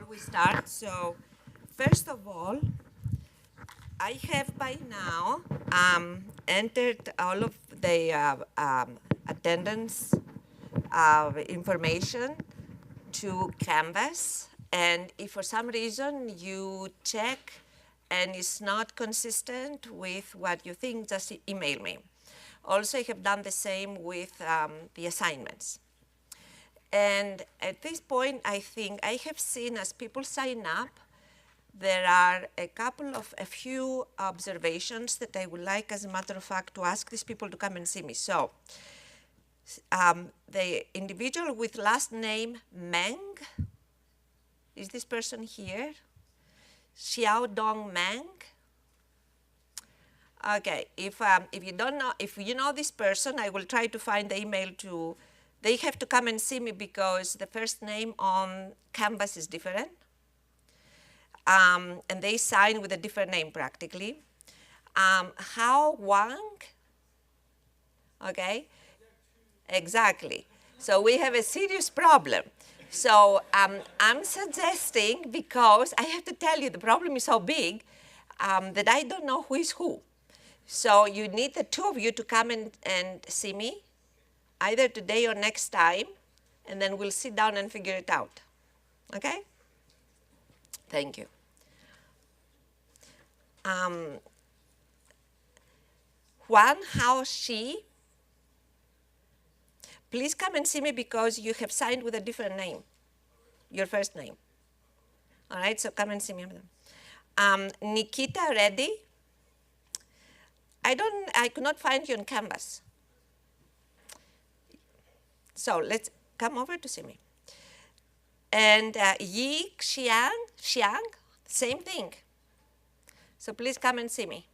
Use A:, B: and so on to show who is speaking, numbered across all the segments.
A: we start, so first of all, I have by now entered all of the attendance information to Canvas, and if for some reason you check and it's not consistent with what you think, just email me. Also, I have done the same with the assignments. And at this point, I think I have seen as people sign up, there are a few observations that I would like, as a matter of fact, to ask these people to come and see me. So, the individual with last name Meng, is this person here? Xiao Dong Meng. Okay, if you don't know, if you know this person, I will try to find the email to. They have to come and see me because the first name on Canvas is different. And they sign with a different name practically. Hao Wang, okay? Exactly. So we have a serious problem. So I'm suggesting, because I have to tell you the problem is so big that I don't know who is who. So you need the two of you to come and see me, either today or next time, and then we'll sit down and figure it out. Okay? Thank you. Huan Hao Shi, please come and see me because you have signed with a different name, your first name. All right, so come and see me. Nikita Reddy, I could not find you on Canvas. So let's come over to see me. And Yi Xiang, same thing. So please come and see me.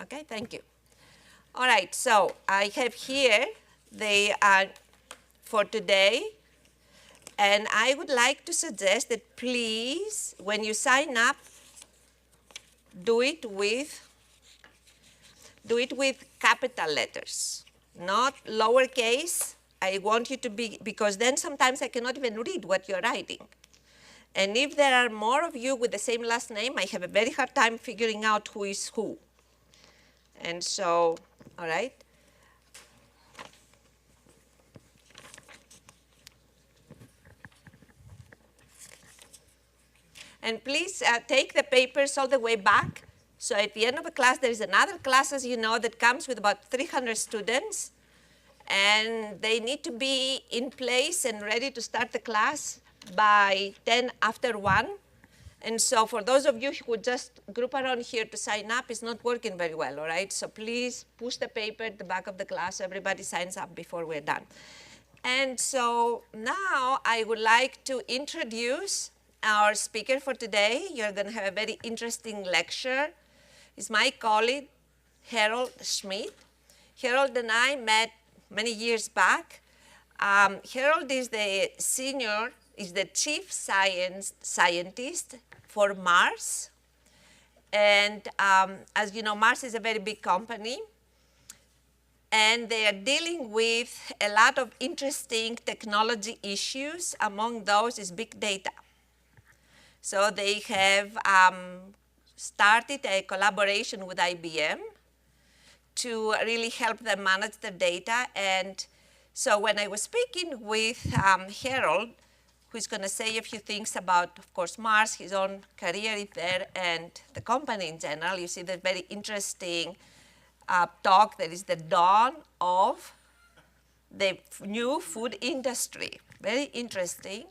A: Okay, thank you. All right, so I have here for today, and I would like to suggest that please, when you sign up, do it with capital letters, not lowercase. I want you to be, because then sometimes I cannot even read what you're writing. And if there are more of you with the same last name, I have a very hard time figuring out who is who. And so, all right. And please take the papers all the way back. So at the end of the class, there is another class, as you know, that comes with about 300 students. And they need to be in place and ready to start the class by 10 after 1. And so for those of you who just group around here to sign up, it's not working very well, all right? So please push the paper at the back of the class. Everybody signs up before we're done. And so now I would like to introduce our speaker for today. You're going to have a very interesting lecture. It's my colleague, Harold Schmidt. Harold and I met many years back. Harold is the chief scientist for Mars. And as you know, Mars is a very big company. And they are dealing with a lot of interesting technology issues. Among those is big data. So they have started a collaboration with IBM to really help them manage their data. And so when I was speaking with Harold, who's going to say a few things about, of course, Mars, his own career is there, and the company in general, you see the very interesting talk that is the dawn of the new food industry. Very interesting.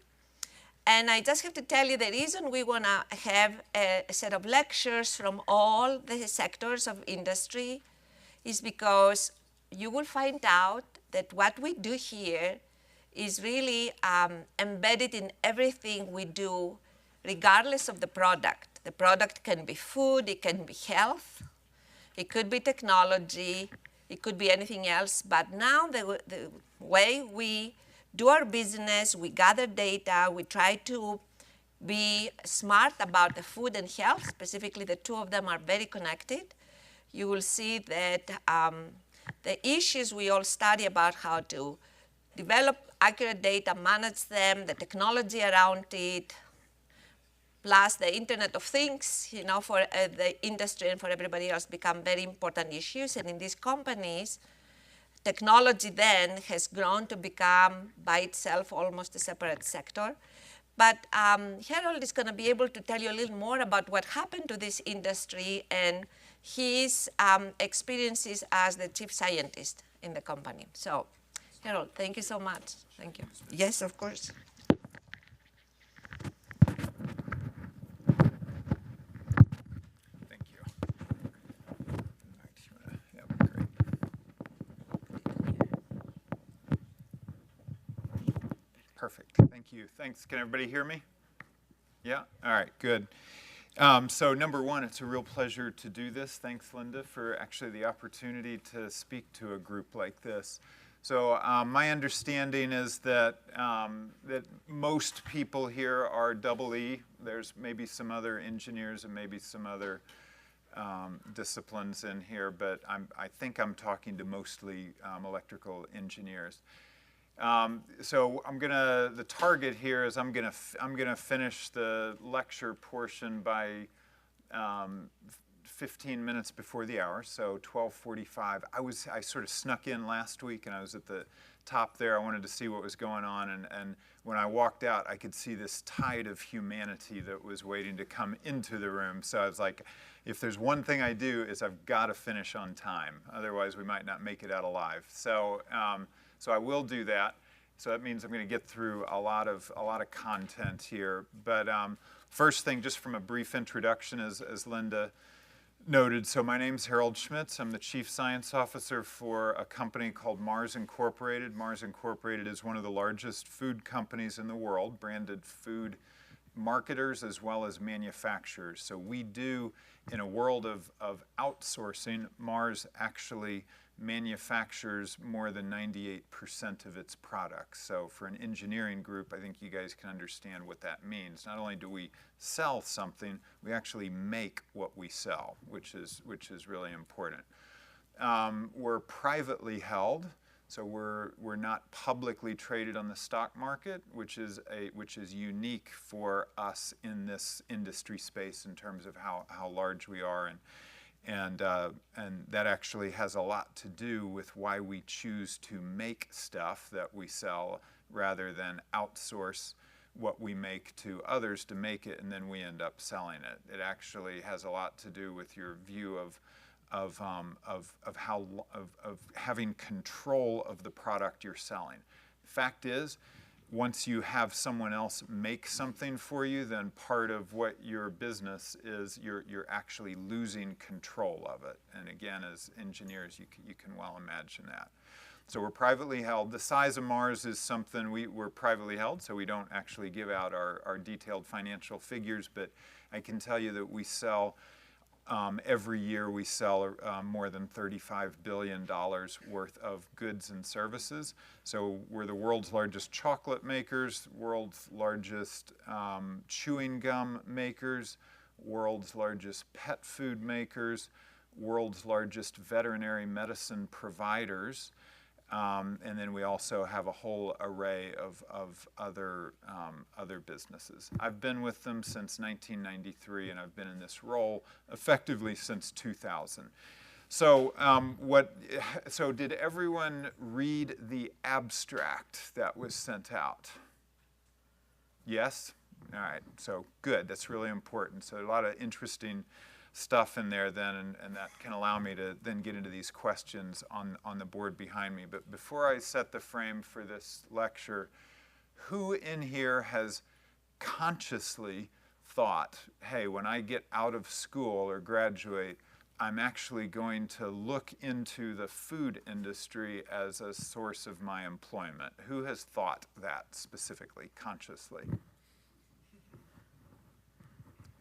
A: And I just have to tell you the reason we want to have a set of lectures from all the sectors of industry is because you will find out that what we do here is really embedded in everything we do, regardless of the product. The product can be food, it can be health, it could be technology, it could be anything else. But now the way we do our business, we gather data, we try to be smart about the food and health. Specifically, the two of them are very connected. You will see that the issues we all study about how to develop accurate data, manage them, the technology around it, plus the Internet of Things, you know, for the industry and for everybody else become very important issues. And in these companies, technology then has grown to become by itself almost a separate sector. But Harold is going to be able to tell you a little more about what happened to this industry and his experiences as the chief scientist in the company. So, Harold, thank you so much. Thank you. Yes, of course.
B: Thank you. Yeah, great. Perfect. Thank you. Thanks. Can everybody hear me? Yeah? All right, good. So number one, it's a real pleasure to do this. Thanks, Linda, for actually the opportunity to speak to a group like this. So my understanding is that that most people here are double E. There's maybe some other engineers and maybe some other disciplines in here, but I think I'm talking to mostly electrical engineers. So the target here is I'm gonna finish the lecture portion by 15 minutes before the hour, so 12:45. I sort of snuck in last week and I was at the top there. I wanted to see what was going on, and when I walked out, I could see this tide of humanity that was waiting to come into the room. So I was like, if there's one thing I do is I've got to finish on time, otherwise we might not make it out alive. So so I will do that. So that means I'm going to get through a lot of content here. But first thing, just from a brief introduction, as Linda noted, so my name's Harold Schmitz. I'm the Chief Science Officer for a company called Mars Incorporated. Mars Incorporated is one of the largest food companies in the world, branded food marketers as well as manufacturers. So we do, in a world of outsourcing, Mars actually manufactures more than 98% of its products. So for an engineering group, I think you guys can understand what that means. Not only do we sell something, we actually make what we sell, which is really important. We're privately held, so we're not publicly traded on the stock market, which is unique for us in this industry space in terms of how large we are, and that actually has a lot to do with why we choose to make stuff that we sell rather than outsource what we make to others to make it and then we end up selling it. It actually has a lot to do with your view of having control of the product you're selling. Fact is, once you have someone else make something for you, then part of what your business is, you're actually losing control of it. And again, as engineers, you can well imagine that. So we're privately held. The size of Mars is something we're privately held, so we don't actually give out our detailed financial figures, but I can tell you that we sell every year we sell more than $35 billion worth of goods and services. So we're the world's largest chocolate makers, world's largest chewing gum makers, world's largest pet food makers, world's largest veterinary medicine providers. And then we also have a whole array of other businesses. I've been with them since 1993, and I've been in this role effectively since 2000. So, so did everyone read the abstract that was sent out? Yes? All right, so good, that's really important. So a lot of interesting stuff in there then, and that can allow me to then get into these questions on the board behind me. But before I set the frame for this lecture, who in here has consciously thought, hey, when I get out of school or graduate, I'm actually going to look into the food industry as a source of my employment? Who has thought that specifically, consciously?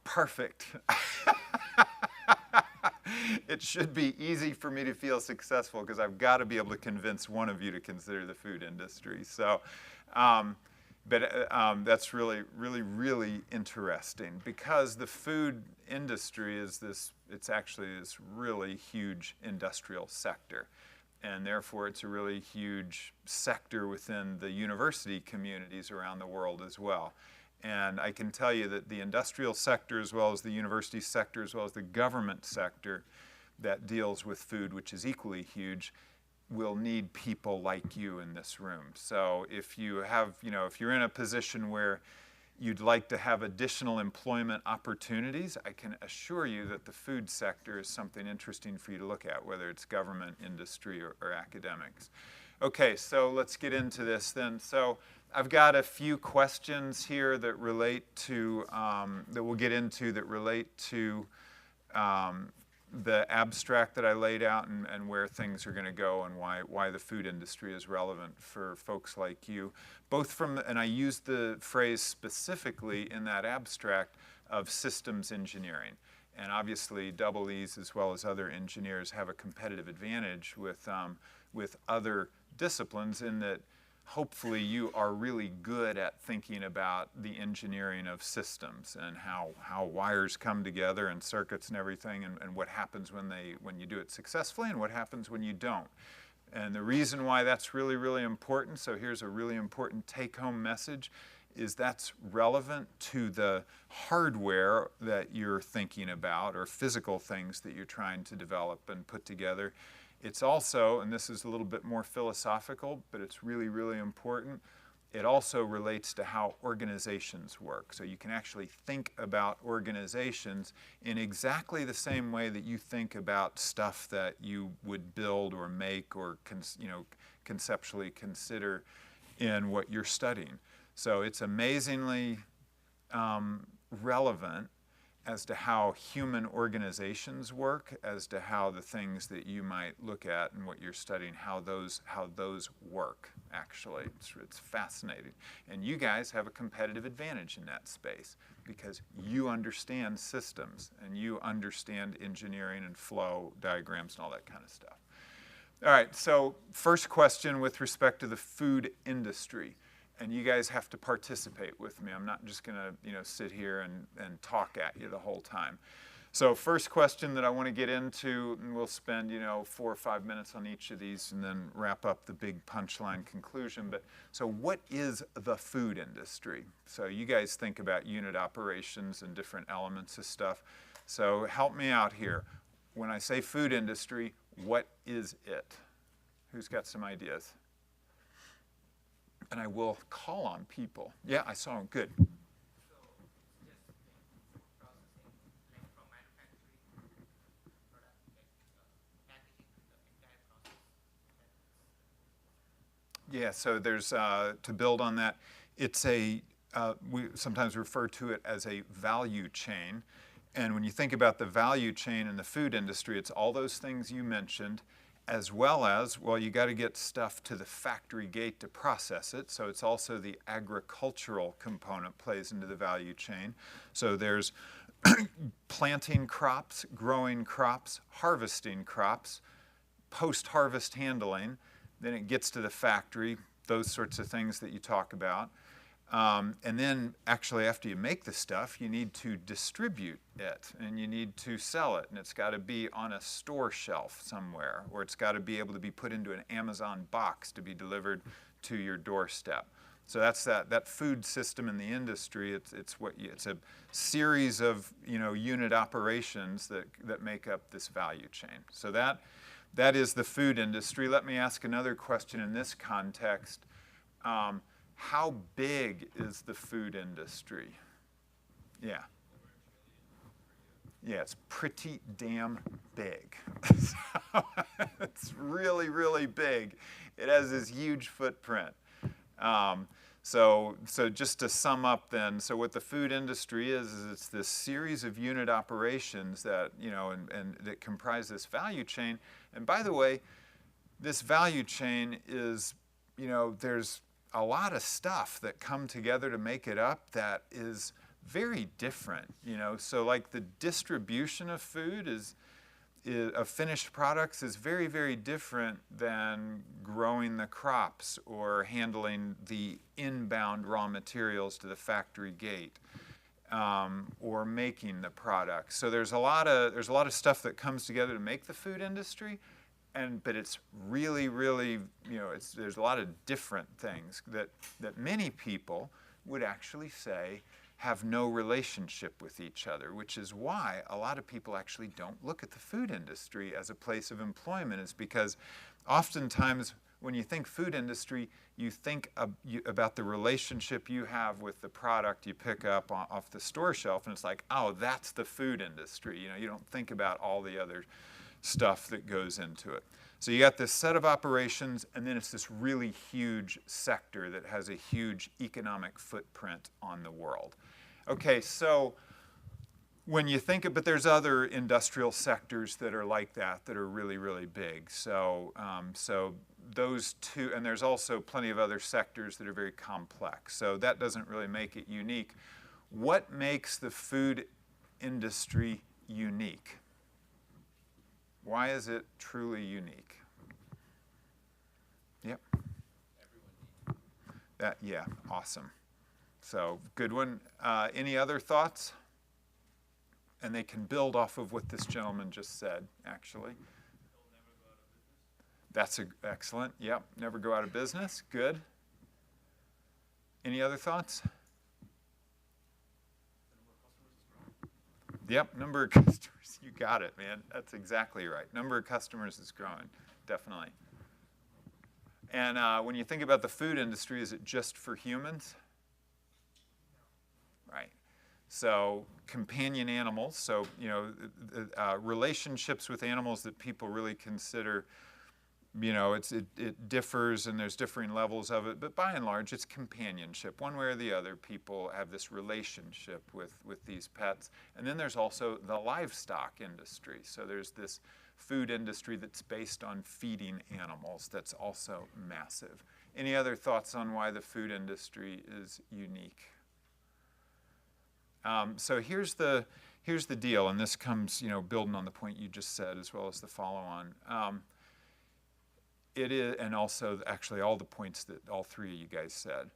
B: Perfect. It should be easy for me to feel successful because I've got to be able to convince one of you to consider the food industry. So, that's really, really, really interesting because the food industry is it's actually this really huge industrial sector. And therefore, it's a really huge sector within the university communities around the world as well. And I can tell you that the industrial sector, as well as the university sector, as well as the government sector that deals with food, which is equally huge, will need people like you in this room. So if you have, if you're in a position where you'd like to have additional employment opportunities, I can assure you that the food sector is something interesting for you to look at, whether it's government, industry, or academics. Okay, so let's get into this then. So I've got a few questions here that relate to, that we'll get into, that relate to the abstract that I laid out and where things are going to go and why the food industry is relevant for folks like you. Both from, and I used the phrase specifically in that abstract of systems engineering. And obviously double E's as well as other engineers have a competitive advantage with other disciplines in that hopefully you are really good at thinking about the engineering of systems and how wires come together and circuits and everything, and what happens when you do it successfully and what happens when you don't. And the reason why that's really, really important, so here's a really important take-home message, is that's relevant to the hardware that you're thinking about or physical things that you're trying to develop and put together. It's also, and this is a little bit more philosophical, but it's really, really important, it also relates to how organizations work. So you can actually think about organizations in exactly the same way that you think about stuff that you would build or make or conceptually consider in what you're studying. So it's amazingly relevant as to how human organizations work, as to how the things that you might look at and what you're studying, how those work, actually. It's fascinating. And you guys have a competitive advantage in that space because you understand systems and you understand engineering and flow diagrams and all that kind of stuff. All right, so first question with respect to the food industry. And you guys have to participate with me. I'm not just going to, sit here and talk at you the whole time. So first question that I want to get into, and we'll spend, 4 or 5 minutes on each of these and then wrap up the big punchline conclusion. But so what is the food industry? So you guys think about unit operations and different elements of stuff. So help me out here. When I say food industry, what is it? Who's got some ideas? And I will call on people. Yeah, I saw him. Good.
C: So, yes, processing, like from manufacturing, product, packaging, the entire process.
B: Yeah, so there's, to build on that, it's we sometimes refer to it as a value chain. And when you think about the value chain in the food industry, it's all those things you mentioned, as well as, well, you got to get stuff to the factory gate to process it. So it's also the agricultural component plays into the value chain. So there's planting crops, growing crops, harvesting crops, post-harvest handling. Then it gets to the factory, those sorts of things that you talk about. And then actually after you make the stuff, you need to distribute it and you need to sell it. And it's got to be on a store shelf somewhere, or it's got to be able to be put into an Amazon box to be delivered to your doorstep. So that's that food system in the industry. It's a series of unit operations that make up this value chain. So that is the food industry. Let me ask another question in this context. How big is the food industry? Yeah. Yeah, it's pretty damn big. It's really, really big. It has this huge footprint. So just to sum up then, so what the food industry is it's this series of unit operations that, and that comprise this value chain. And by the way, this value chain is, there's a lot of stuff that come together to make it up that is very different, So like the distribution of food of finished products is very, very different than growing the crops or handling the inbound raw materials to the factory gate, or making the products. So there's a lot of stuff that comes together to make the food industry. But it's really, really, there's a lot of different things that many people would actually say have no relationship with each other, which is why a lot of people actually don't look at the food industry as a place of employment, is because oftentimes when you think food industry, you think about the relationship you have with the product you pick up off the store shelf, and it's like, oh, that's the food industry. You know, you don't think about all the other stuff that goes into it. So you got this set of operations, and then it's this really huge sector that has a huge economic footprint on the world. Okay, so when you think of, but there's other industrial sectors that are like that are really, really big. So, so those two, and there's also plenty of other sectors that are very complex. So that doesn't really make it unique. What makes the food industry unique? Why is it truly unique? Yep. That, yeah, awesome. So good one. Any other thoughts? And they can build off of what this gentleman just said, actually. That's excellent. Yep, never go out of business. Good. Any other thoughts? Yep, number of customers. You got it, man. That's exactly right. Number of customers is growing, definitely. And when you think about the food industry, is it just for humans? Right. So companion animals, so you know, relationships with animals that people really consider, you know, it differs and there's differing levels of it, but by and large it's companionship. One way or the other, people have this relationship with these pets. And then there's also the livestock industry. So there's this food industry that's based on feeding animals that's also massive. Any other thoughts on why the food industry is unique? So here's the deal, and this comes, you know, building on the point you just said as well as the follow-on. It is, and also actually all the points that all three of you guys said.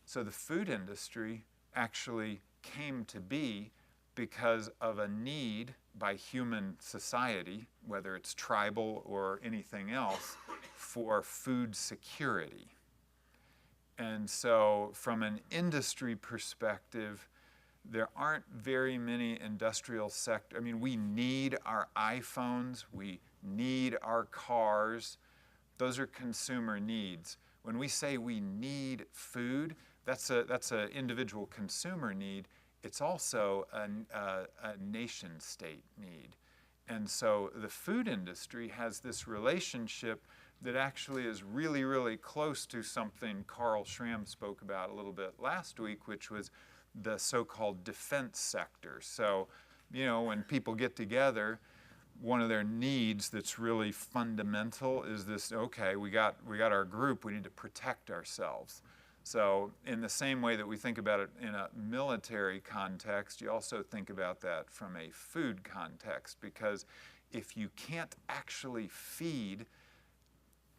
B: So the food industry actually came to be because of a need by human society, whether it's tribal or anything else, for food security. And so from an industry perspective, there aren't very many industrial sectors. I mean, we need our iPhones, we need our cars. Those are consumer needs. When we say we need food, that's an individual consumer need. It's also a nation-state need. And so the food industry has this relationship that actually is really, really close to something Carl Schramm spoke about a little bit last week, which was the so-called defense sector. So, you know, when people get together, one of their needs that's really fundamental is this, okay, we got our group, we need to protect ourselves. So in the same way that we think about it in a military context, you also think about that from a food context, because if you can't actually feed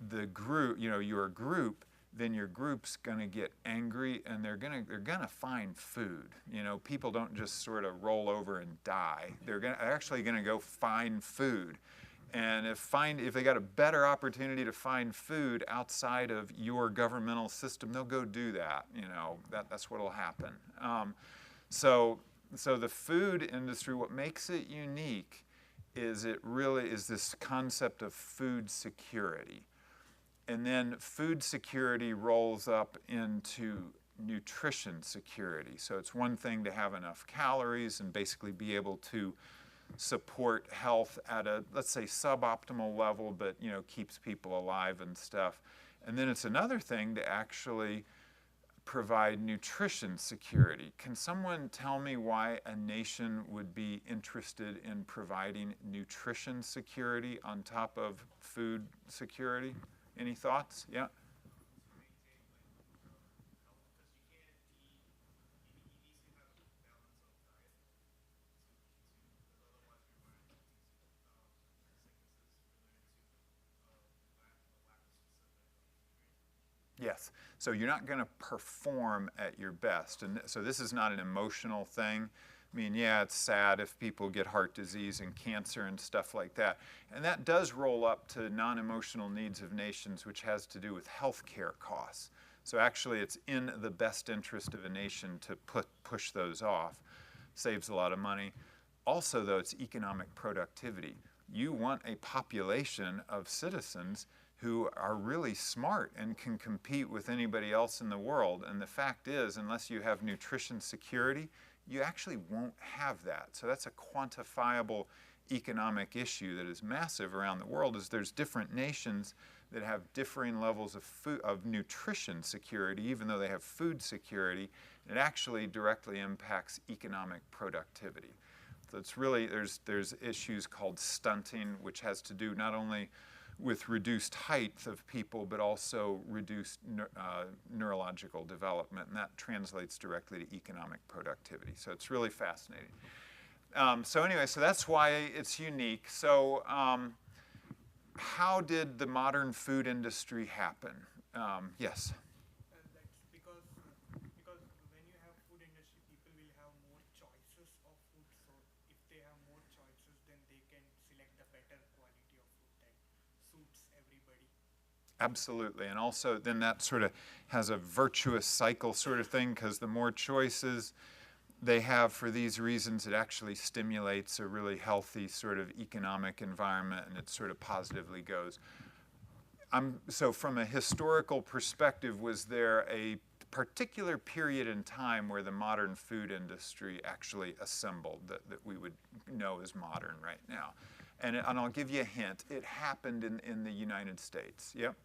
B: the group, you know, your group, then your group's going to get angry and they're going to find food. You know, people don't just sort of roll over and die. They're actually going to go find food. And if they got a better opportunity to find food outside of your governmental system, they'll go do that. You know, that's what'll happen. So the food industry, what makes it unique is it really is this concept of food security. And then food security rolls up into nutrition security. So it's one thing to have enough calories and basically be able to support health at a, let's say, suboptimal level, but, you know, keeps people alive and stuff. And then it's another thing to actually provide nutrition security. Can someone tell me why a nation would be interested in providing nutrition security on top of food security? Any thoughts? Yeah? Yes. So you're not going to perform at your best. And so this is not an emotional thing. I mean, yeah, it's sad if people get heart disease and cancer and stuff like that. And that does roll up to non-emotional needs of nations, which has to do with health care costs. So actually it's in the best interest of a nation to push those off. Saves a lot of money. Also though, it's economic productivity. You want a population of citizens who are really smart and can compete with anybody else in the world. And the fact is, unless you have nutrition security, you actually won't have that. So that's a quantifiable economic issue that is massive around the world, is there's different nations that have differing levels of of nutrition security, even though they have food security. It actually directly impacts economic productivity. So it's really, there's issues called stunting, which has to do not only with reduced height of people, but also reduced neurological development, and that translates directly to economic productivity. So it's really fascinating. So anyway, so that's why it's unique. So how did the modern food industry happen? Yes?
C: That's because when you have food industry, people will have more choices of food. So if they have more choices, then they can select the better quality of food that suits everybody.
B: Absolutely, and also then that sort of has a virtuous cycle sort of thing, because the more choices they have for these reasons, it actually stimulates a really healthy sort of economic environment, and it sort of positively goes. So from a historical perspective, was there a particular period in time where the modern food industry actually assembled that we would know as modern right now? And I'll give you a hint. It happened in the United States. Yep.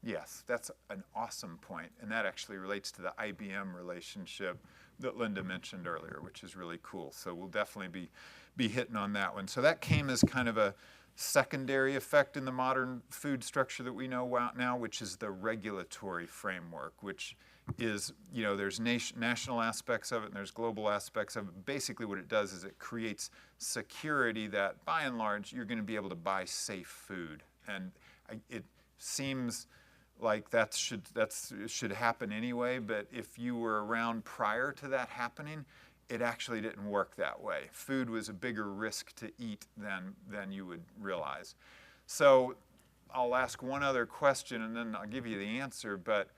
B: Yes, that's an awesome point, and that actually relates to the IBM relationship that Linda mentioned earlier, which is really cool. So we'll definitely be hitting on that one. So that came as kind of a secondary effect in the modern food structure that we know now, which is the regulatory framework, which is, you know, there's national aspects of it and there's global aspects of it. Basically what it does is it creates security that, by and large, you're going to be able to buy safe food. And it seems like that should happen anyway, but if you were around prior to that happening, it actually didn't work that way. Food was a bigger risk to eat than you would realize. So I'll ask one other question and then I'll give you the answer, but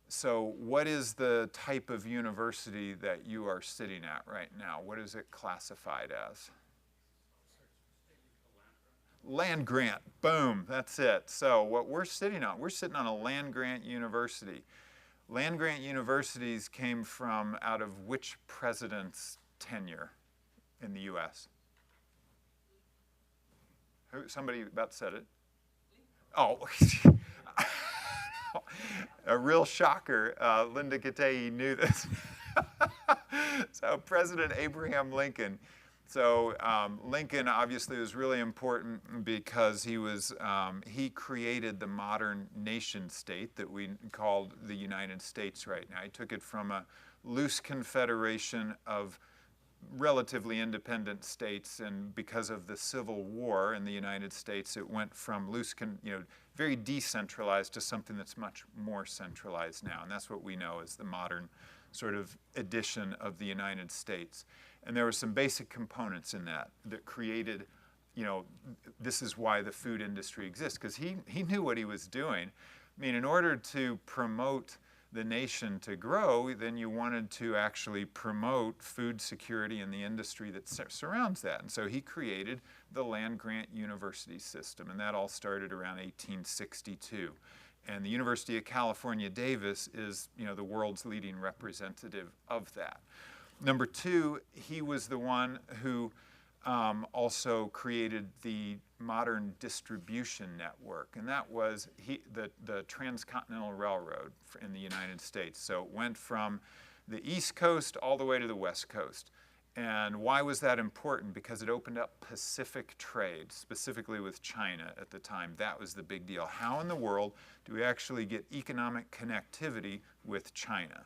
B: so what is the type of university that you are sitting at right now? What is it classified as? Land grant, boom, that's it. So what we're sitting on a land grant university. Land grant universities came from out of which president's tenure in the US? Somebody about said it. Oh, a real shocker. Linda Katei knew this. So President Abraham Lincoln. So Lincoln obviously was really important because he created the modern nation state that we called the United States right now. He took it from a loose confederation of relatively independent states, and because of the Civil War in the United States, it went from very decentralized to something that's much more centralized now, and that's what we know as the modern sort of edition of the United States. And there were some basic components in that created, this is why the food industry exists, because he knew what he was doing. I mean, in order to promote the nation to grow, then you wanted to actually promote food security in the industry that surrounds that. And so he created the land-grant university system, and that all started around 1862. And the University of California, Davis is, the world's leading representative of that. Number two, he was the one who also created the modern distribution network, and that was the Transcontinental Railroad in the United States. So it went from the East Coast all the way to the West Coast. And why was that important? Because it opened up Pacific trade, specifically with China at the time. That was the big deal. How in the world do we actually get economic connectivity with China?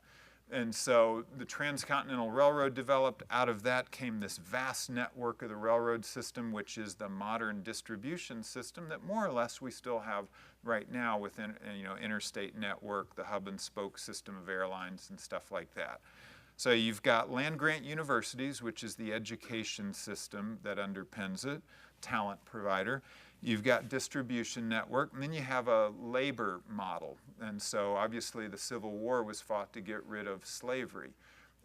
B: And so the Transcontinental Railroad developed. Out of that came this vast network of the railroad system, which is the modern distribution system that more or less we still have right now within, interstate network, the hub and spoke system of airlines and stuff like that. So you've got land-grant universities, which is the education system that underpins it, talent provider. You've got distribution network, and then you have a labor model. And so obviously the Civil War was fought to get rid of slavery.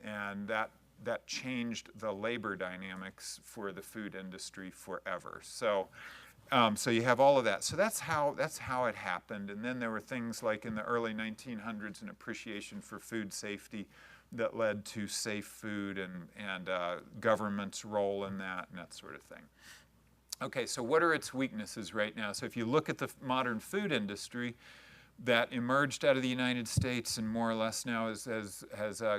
B: And that changed the labor dynamics for the food industry forever. So you have all of that. So that's how it happened. And then there were things like in the early 1900s an appreciation for food safety that led to safe food and government's role in that and that sort of thing. Okay, so what are its weaknesses right now? So if you look at the modern food industry that emerged out of the United States and more or less now has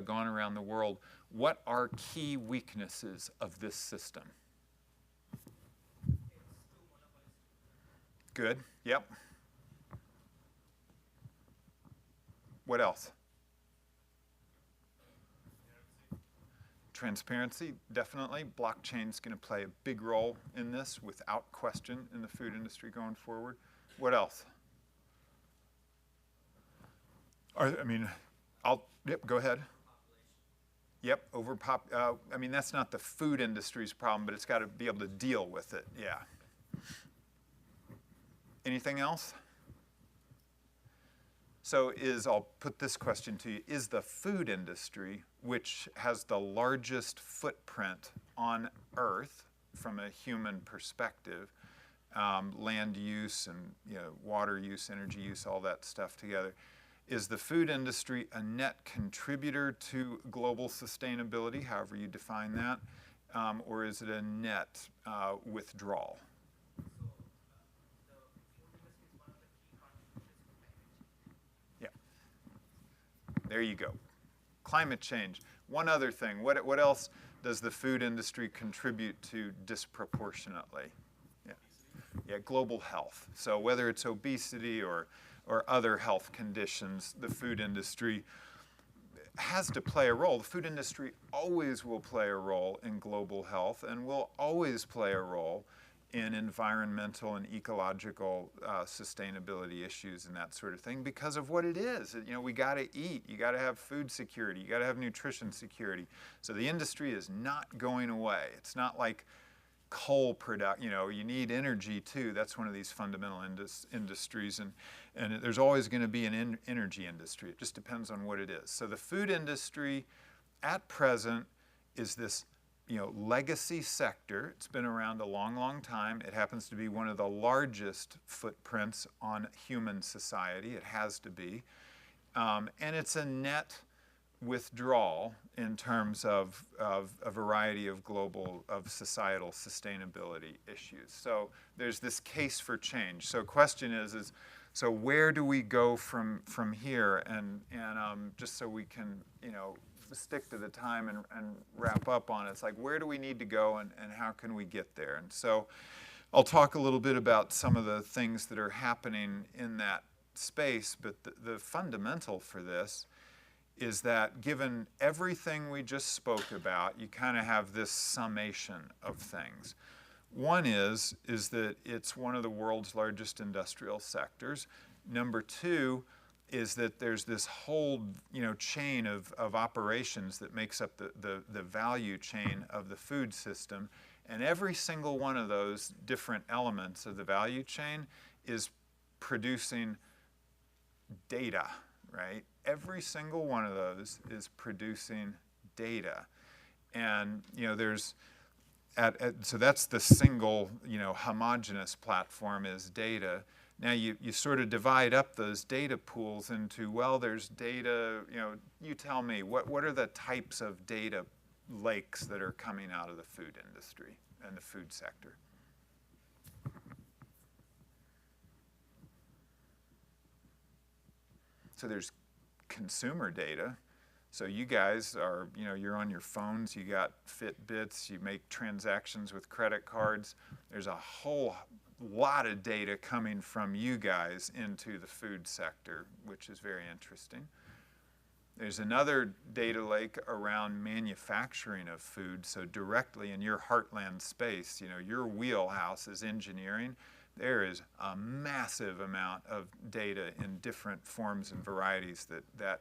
B: gone around the world, what are key weaknesses of this system? Good, yep. What else? Transparency, definitely. Blockchain's going to play a big role in this without question in the food industry going forward. What else? Yep, go ahead. Yep, that's not the food industry's problem, but it's got to be able to deal with it, yeah. Anything else? So I'll put this question to you, is the food industry, which has the largest footprint on Earth from a human perspective, land use and water use, energy use, all that stuff together, is the food industry a net contributor to global sustainability, however you define that, or is it a net withdrawal? There you go. Climate change. One other thing. What else does the food industry contribute to disproportionately? Yeah, global health. So whether it's obesity or other health conditions, the food industry has to play a role. The food industry always will play a role in global health and will always play a role in environmental and ecological sustainability issues and that sort of thing because of what it is. We got to eat. You got to have food security. You got to have nutrition security. So the industry is not going away. It's not like coal production. You need energy too. That's one of these fundamental industries, and there's always going to be an energy industry. It just depends on what it is. So the food industry at present is this legacy sector. It's been around a long, long time. It happens to be one of the largest footprints on human society. It has to be. And it's a net withdrawal in terms of a variety of societal sustainability issues. So there's this case for change. So question is so where do we go from here? And just so we can, stick to the time and wrap up on it. It's like, where do we need to go and how can we get there? And so I'll talk a little bit about some of the things that are happening in that space, but the fundamental for this is that given everything we just spoke about, you kind of have this summation of things. One is that it's one of the world's largest industrial sectors. Number two is that there's this whole chain of operations that makes up the value chain of the food system. And every single one of those different elements of the value chain is producing data, right? Every single one of those is producing data. And so that's the single homogeneous platform is data. Now you sort of divide up those data pools into, well, there's data, you tell me, what are the types of data lakes that are coming out of the food industry and the food sector? So there's consumer data. So you guys are, you're on your phones, you got Fitbits, you make transactions with credit cards. There's a whole lot of data coming from you guys into the food sector, which is very interesting. There's another data lake around manufacturing of food, so directly in your heartland space, your wheelhouse is engineering. There is a massive amount of data in different forms and varieties that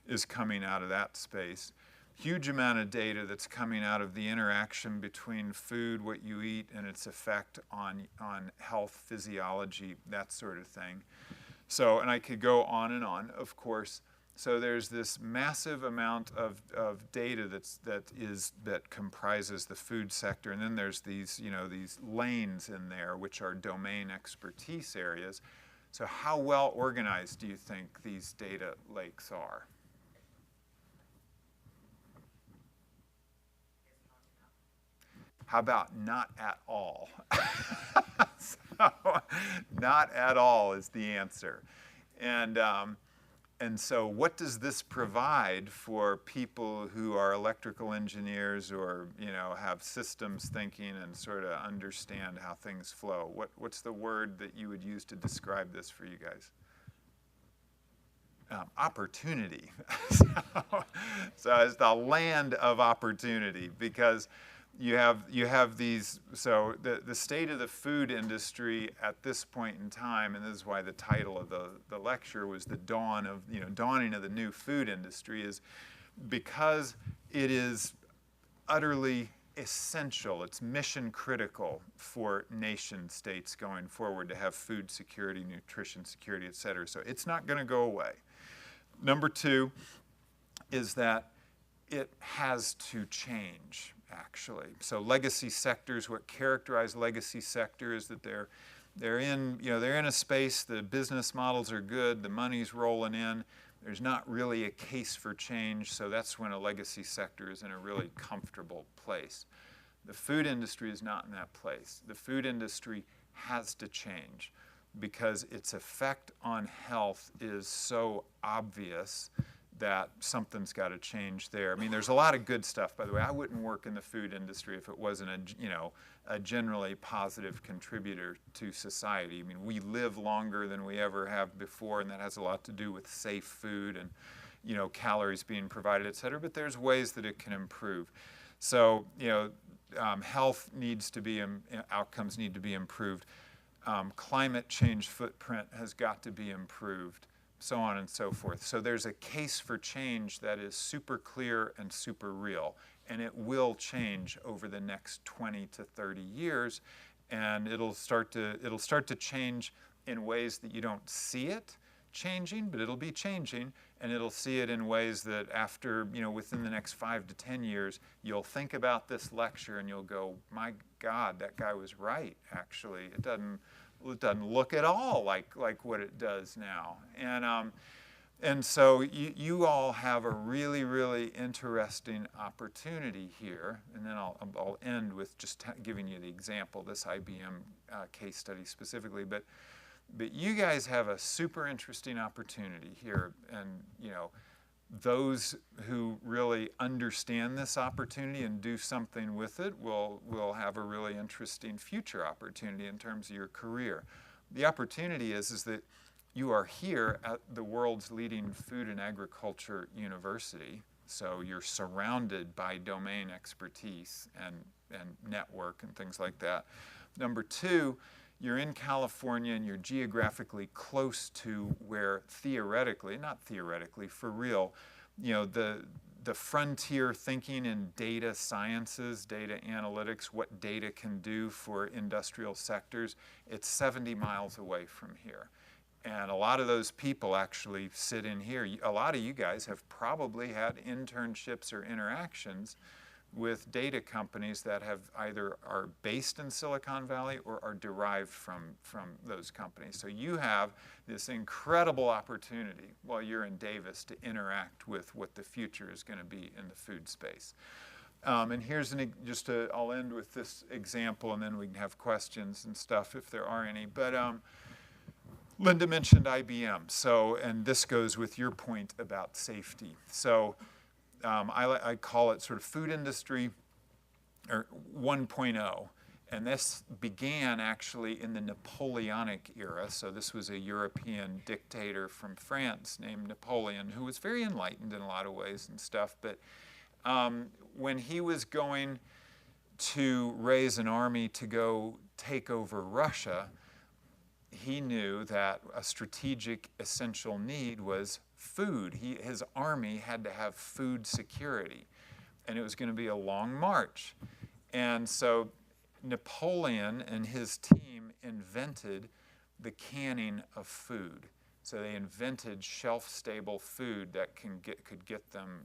B: is coming out of that space. Huge amount of data that's coming out of the interaction between food, what you eat, and its effect on health, physiology, that sort of thing. So, and I could go on and on, of course. So there's this massive amount of data that comprises the food sector, and then there's these lanes in there which are domain expertise areas. So how well organized do you think these data lakes are? How about not at all? So, not at all is the answer. And so what does this provide for people who are electrical engineers or, have systems thinking and sort of understand how things flow? What's the word that you would use to describe this for you guys? Opportunity. So it's the land of opportunity, because you have these, so the state of the food industry at this point in time, and this is why the title of the lecture was the dawning of the new food industry, is because it is utterly essential, it's mission critical for nation states going forward to have food security, nutrition security, et cetera. So it's not going to go away. Number two is that it has to change, actually. So legacy sectors, what characterize legacy sector is that they're in a space, the business models are good, the money's rolling in, there's not really a case for change, so that's when a legacy sector is in a really comfortable place. The food industry is not in that place. The food industry has to change because its effect on health is so obvious that something's got to change there. I mean, there's a lot of good stuff, by the way. I wouldn't work in the food industry if it wasn't a generally positive contributor to society. I mean, we live longer than we ever have before, and that has a lot to do with safe food and, calories being provided, et cetera, but there's ways that it can improve. So, health needs to be, outcomes need to be improved. Climate change footprint has got to be improved, so on and so forth. So there's a case for change that is super clear and super real, and it will change over the next 20 to 30 years, and it'll start to change in ways that you don't see it changing, but it'll be changing, and it'll see it in ways that after, within the next 5 to 10 years, you'll think about this lecture and you'll go, my God, that guy was right, actually. It doesn't look at all like what it does now. And so you all have a really, really interesting opportunity here. And then I'll end with just giving you the example, this IBM case study specifically. But you guys have a super interesting opportunity here. And, those who really understand this opportunity and do something with it will have a really interesting future opportunity in terms of your career. The opportunity is that you are here at the world's leading food and agriculture university, so you're surrounded by domain expertise and network and things like that. Number two, you're in California and you're geographically close to where theoretically, not theoretically, for real, the frontier thinking in data sciences, data analytics, what data can do for industrial sectors, it's 70 miles away from here. And a lot of those people actually sit in here. A lot of you guys have probably had internships or interactions with data companies that have either are based in Silicon Valley or are derived from those companies. So you have this incredible opportunity while you're in Davis to interact with what the future is going to be in the food space. And here's I'll end with this example, and then we can have questions and stuff if there are any. But Linda mentioned IBM, and this goes with your point about safety. So I call it sort of food industry or 1.0. And this began actually in the Napoleonic era. So this was a European dictator from France named Napoleon, who was very enlightened in a lot of ways and stuff. But when he was going to raise an army to go take over Russia, he knew that a strategic essential need was food. His army had to have food security, and it was going to be a long march. And so Napoleon and his team invented the canning of food. So they invented shelf-stable food that could get them,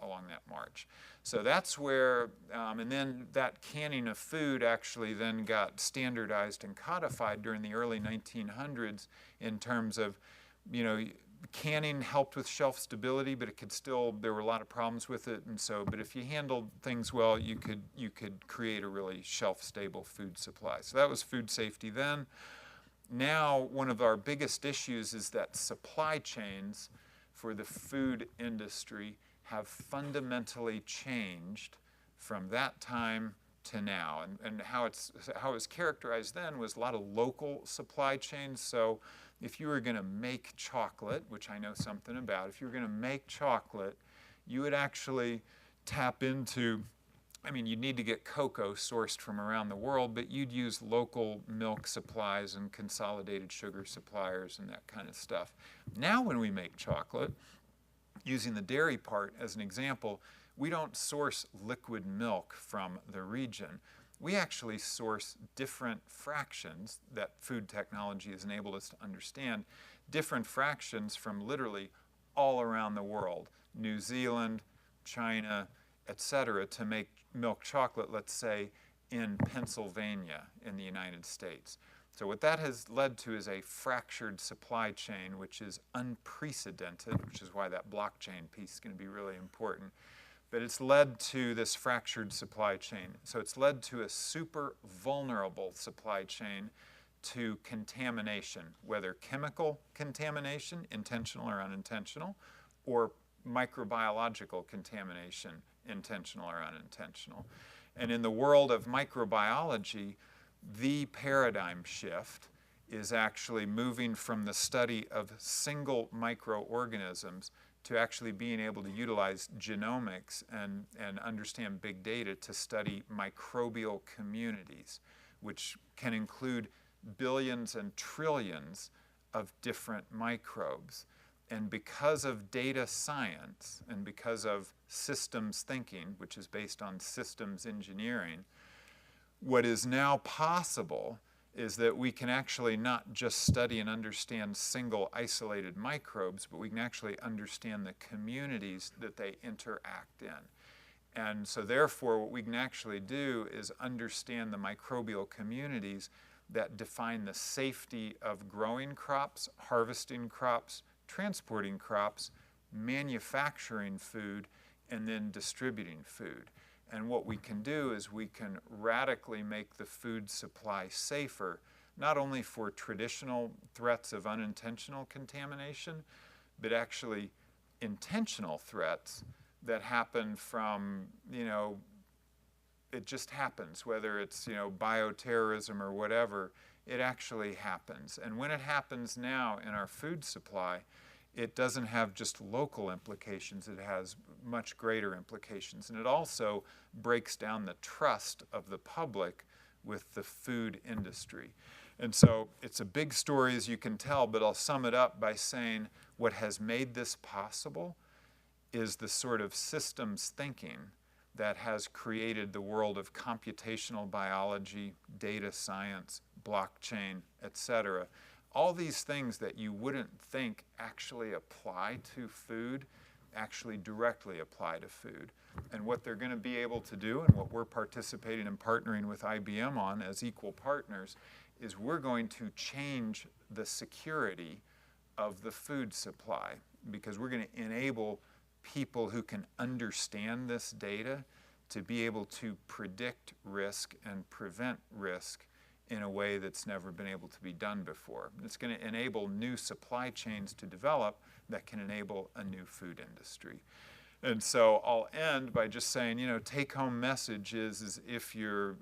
B: along that march. So that's where, and then that canning of food actually then got standardized and codified during the early 1900s in terms of, canning helped with shelf stability, but it could still, there were a lot of problems with it, and so, but if you handled things well, you could create a really shelf-stable food supply. So that was food safety then. Now, one of our biggest issues is that supply chains for the food industry have fundamentally changed from that time to now. And how it was characterized then was a lot of local supply chains. So if you were going to make chocolate, which I know something about, if you were going to make chocolate, you would actually tap into, you'd need to get cocoa sourced from around the world, but you'd use local milk supplies and consolidated sugar suppliers and that kind of stuff. Now when we make chocolate, using the dairy part as an example, we don't source liquid milk from the region. We actually source different fractions that food technology has enabled us to understand, different fractions from literally all around the world, New Zealand, China, etc., to make milk chocolate, let's say, in Pennsylvania in the United States. So what that has led to is a fractured supply chain, which is unprecedented, which is why that blockchain piece is going to be really important. But it's led to this fractured supply chain. So it's led to a super vulnerable supply chain to contamination, whether chemical contamination, intentional or unintentional, or microbiological contamination, intentional or unintentional. And in the world of microbiology, the paradigm shift is actually moving from the study of single microorganisms to actually being able to utilize genomics and understand big data to study microbial communities, which can include billions and trillions of different microbes. And because of data science and because of systems thinking, which is based on systems engineering, what is now possible is that we can actually not just study and understand single isolated microbes, but we can actually understand the communities that they interact in. And so therefore, what we can actually do is understand the microbial communities that define the safety of growing crops, harvesting crops, transporting crops, manufacturing food, and then distributing food. And what we can do is we can radically make the food supply safer, not only for traditional threats of unintentional contamination, but actually intentional threats that happen from, it just happens, whether it's, bioterrorism or whatever, it actually happens. And when it happens now in our food supply, it doesn't have just local implications, it has much greater implications. And it also breaks down the trust of the public with the food industry. And so it's a big story, as you can tell, but I'll sum it up by saying what has made this possible is the sort of systems thinking that has created the world of computational biology, data science, blockchain, etc. All these things that you wouldn't think actually apply to food, actually directly apply to food. And what they're going to be able to do, and what we're participating and partnering with IBM on as equal partners, is we're going to change the security of the food supply, because we're going to enable people who can understand this data to be able to predict risk and prevent risk in a way that's never been able to be done before. It's going to enable new supply chains to develop that can enable a new food industry. And so I'll end by just saying, take-home message is if you're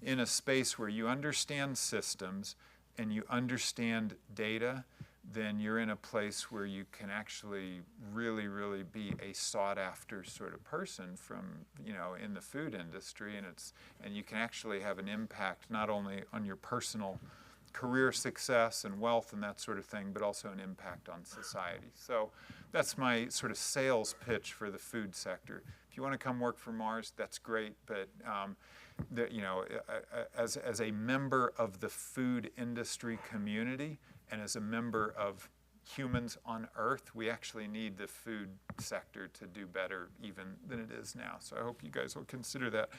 B: in a space where you understand systems and you understand data, then you're in a place where you can actually really, really be a sought-after sort of person from, in the food industry, and you can actually have an impact not only on your personal career success and wealth and that sort of thing, but also an impact on society. So that's my sort of sales pitch for the food sector. If you want to come work for Mars, that's great, but as a member of the food industry community and as a member of humans on Earth, we actually need the food sector to do better even than it is now. So I hope you guys will consider that.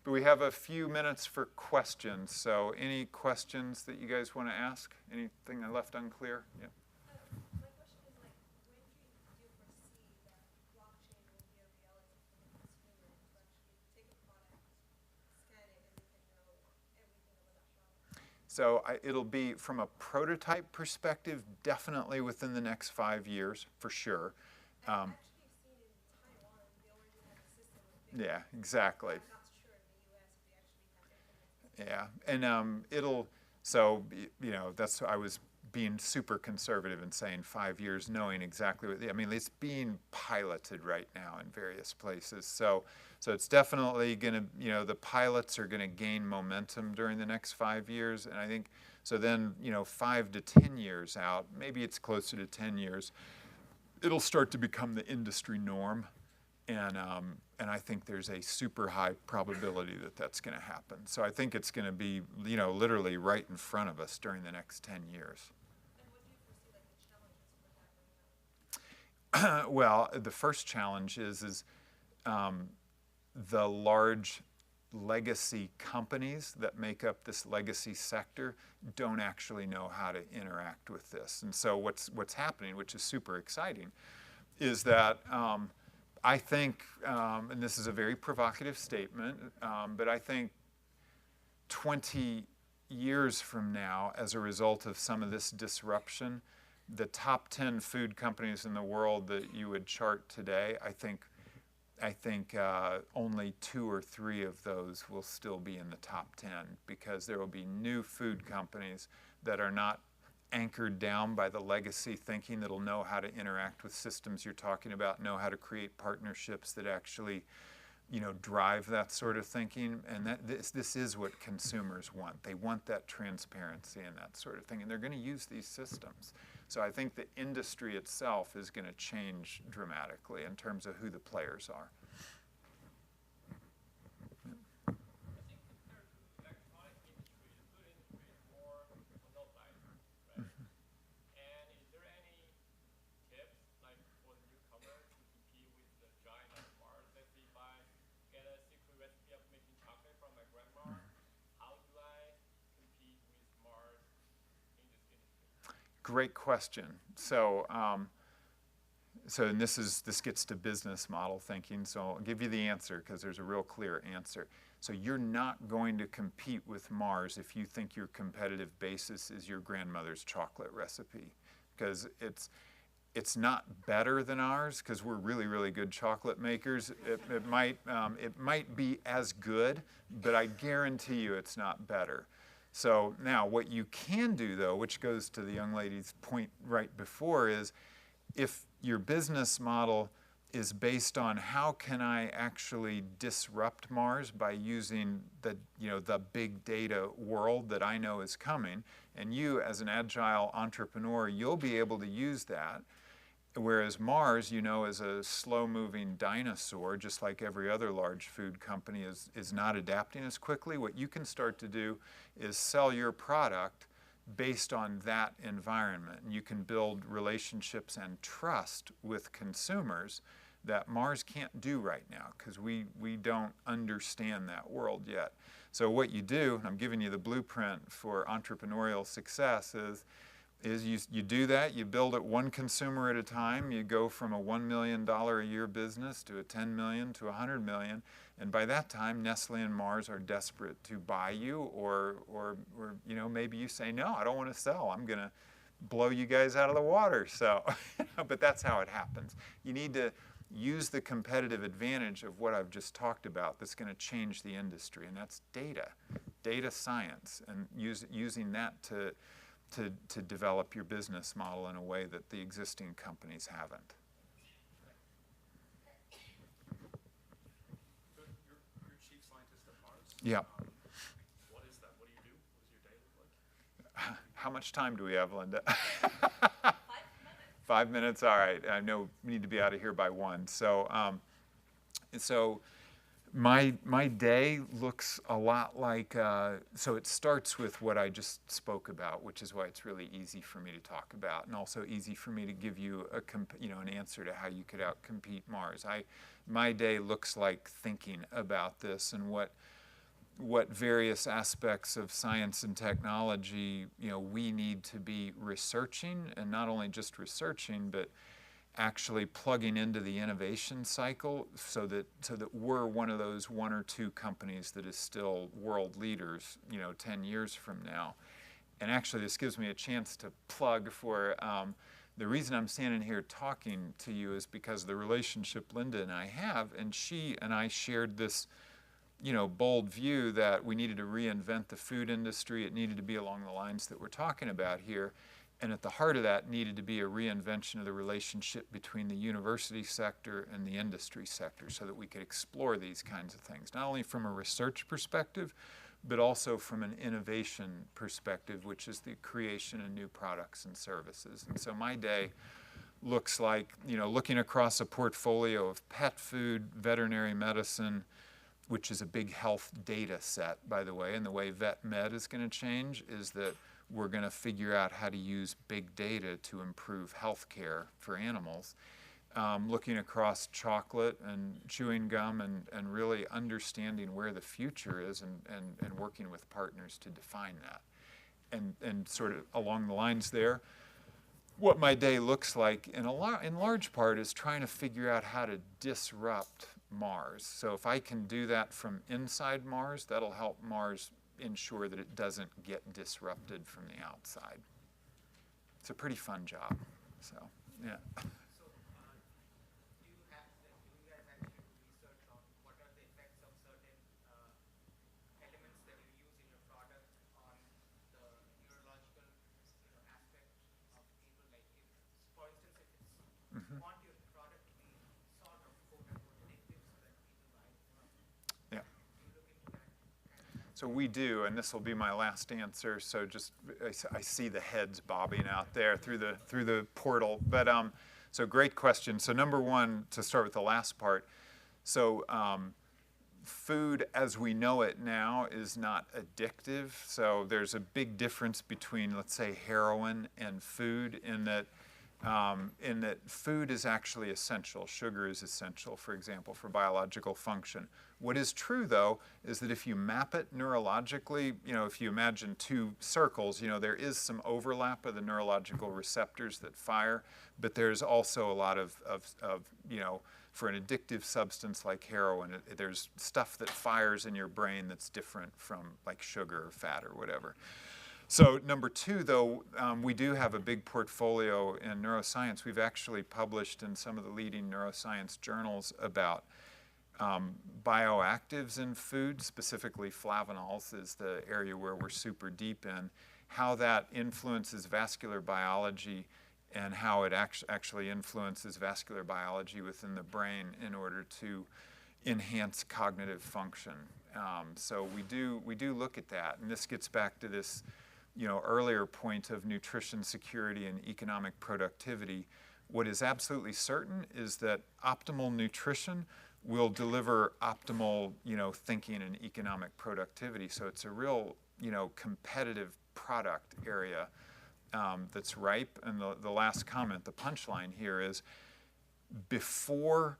B: But we have a few minutes for questions. So any questions that you guys want to ask? Anything I left unclear? Yeah.
D: My question is, when do you foresee that blockchain will be a reality for the consumer to actually take a product, scan it, and they can know everything about that product?
B: So it'll be, from a prototype perspective, definitely within the next 5 years, for sure.
D: I've actually seen in Taiwan, they already have a system of picking.
B: Yeah, exactly.
D: I'm not sure in the US if they actually have implemented it.
B: Yeah, and so that's, I was being super conservative and saying 5 years, knowing exactly what, it's being piloted right now in various places. So it's definitely going to, the pilots are going to gain momentum during the next 5 years. And I think, so then, 5 to 10 years out, maybe it's closer to 10 years, it'll start to become the industry norm. And I think there's a super high probability that that's going to happen. So I think it's going to be, literally right in front of us during the next 10 years.
D: And what do you foresee, the challenges for that?
B: Well, the first challenge is the large legacy companies that make up this legacy sector don't actually know how to interact with this. And so what's happening, which is super exciting, is that I think, and this is a very provocative statement, but I think 20 years from now, as a result of some of this disruption, the top 10 food companies in the world that you would chart today, I think only 2 or 3 of those will still be in the top 10, because there will be new food companies that are not anchored down by the legacy thinking, that'll know how to interact with systems you're talking about, know how to create partnerships that actually, drive that sort of thinking. And this is what consumers want. They want that transparency and that sort of thing, and they're going to use these systems. So I think the industry itself is going to change dramatically in terms of who the players are. Great question. So, and this gets to business model thinking. So I'll give you the answer because there's a real clear answer. So you're not going to compete with Mars if you think your competitive basis is your grandmother's chocolate recipe, because it's not better than ours because we're really, really good chocolate makers. It might be as good, but I guarantee you it's not better. So now what you can do, though, which goes to the young lady's point right before, is if your business model is based on how can I actually disrupt Mars by using the big data world that I know is coming, and you as an agile entrepreneur, you'll be able to use that. Whereas Mars, is a slow-moving dinosaur, just like every other large food company is not adapting as quickly. What you can start to do is sell your product based on that environment. And you can build relationships and trust with consumers that Mars can't do right now because we don't understand that world yet. So what you do, and I'm giving you the blueprint for entrepreneurial success, is you do that, you build it one consumer at a time, you go from a $1 million a year business to a 10 million to 100 million, and by that time Nestle and Mars are desperate to buy you, or maybe you say, no, I don't want to sell, I'm going to blow you guys out of the water. So, but that's how it happens. You need to use the competitive advantage of what I've just talked about that's going to change the industry, and that's data science, and using that to develop your business model in a way that the existing companies haven't.
E: So you're chief scientist at Mars?
B: Yeah.
E: What is that? What do you do? What does your day look like?
B: How much time do we have, Linda?
D: 5 minutes.
B: 5 minutes, all right. I know we need to be out of here by 1. So, my day looks a lot like, so it starts with what I just spoke about, which is why it's really easy for me to talk about, and also easy for me to give you an answer to how you could outcompete Mars. My day looks like thinking about this and what various aspects of science and technology, we need to be researching, and not only just researching, but actually plugging into the innovation cycle so that we're one of those 1 or 2 companies that is still world leaders, 10 years from now. And actually, this gives me a chance to plug for the reason I'm standing here talking to you is because of the relationship Linda and I have, and she and I shared this bold view that we needed to reinvent the food industry. It needed to be along the lines that we're talking about here. And at the heart of that needed to be a reinvention of the relationship between the university sector and the industry sector so that we could explore these kinds of things, not only from a research perspective, but also from an innovation perspective, which is the creation of new products and services. And so my day looks like, looking across a portfolio of pet food, veterinary medicine, which is a big health data set, by the way, and the way vet med is going to change is that we're going to figure out how to use big data to improve health care for animals. Looking across chocolate and chewing gum and really understanding where the future is and working with partners to define that. And sort of along the lines there, what my day looks like in large part is trying to figure out how to disrupt Mars. So if I can do that from inside Mars, that'll help Mars ensure that it doesn't get disrupted from the outside. It's a pretty fun job. So, yeah.
C: So, do you guys actually do research on what are the effects of certain elements that you use in your product on the neurological aspect of people? Like, for instance, if it's want your product to be sort of quote-unquote addictive so that people buy it more.
B: Yeah.
C: Do you look into that kind of
B: So we do, and this will be my last answer. So just I see the heads bobbing out there through the portal. But so great question. So number one, to start with the last part. So food as we know it now is not addictive. So there's a big difference between, let's say, heroin and food in that food is actually essential. Sugar is essential, for example, for biological function. What is true, though, is that if you map it neurologically, if you imagine 2 circles, there is some overlap of the neurological receptors that fire, but there's also a lot of for an addictive substance like heroin, there's stuff that fires in your brain that's different from like sugar or fat or whatever. So number 2, though, we do have a big portfolio in neuroscience. We've actually published in some of the leading neuroscience journals about bioactives in food, specifically flavonols is the area where we're super deep in, how that influences vascular biology and how it actually influences vascular biology within the brain in order to enhance cognitive function. So we do look at that, and this gets back to this earlier point of nutrition security and economic productivity. What is absolutely certain is that optimal nutrition will deliver optimal, thinking and economic productivity. So it's a real, competitive product area that's ripe. And the last comment, the punchline here is, before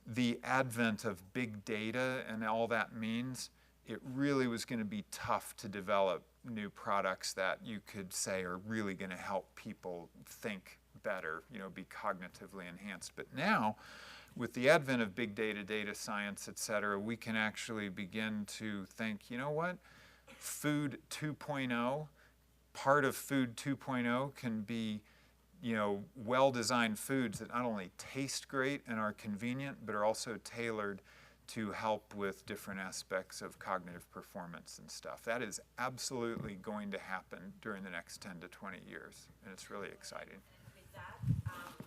B: the advent of big data and all that means, it really was going to be tough to develop new products that you could say are really going to help people think better, be cognitively enhanced. But now, with the advent of big data, data science, et cetera, we can actually begin to think, Food 2.0, part of Food 2.0 can be you know, well-designed foods that not only taste great and are convenient, but are also tailored to help with different aspects of cognitive performance and stuff. That is absolutely going to happen during the next 10 to 20 years, and it's really exciting.
A: With that,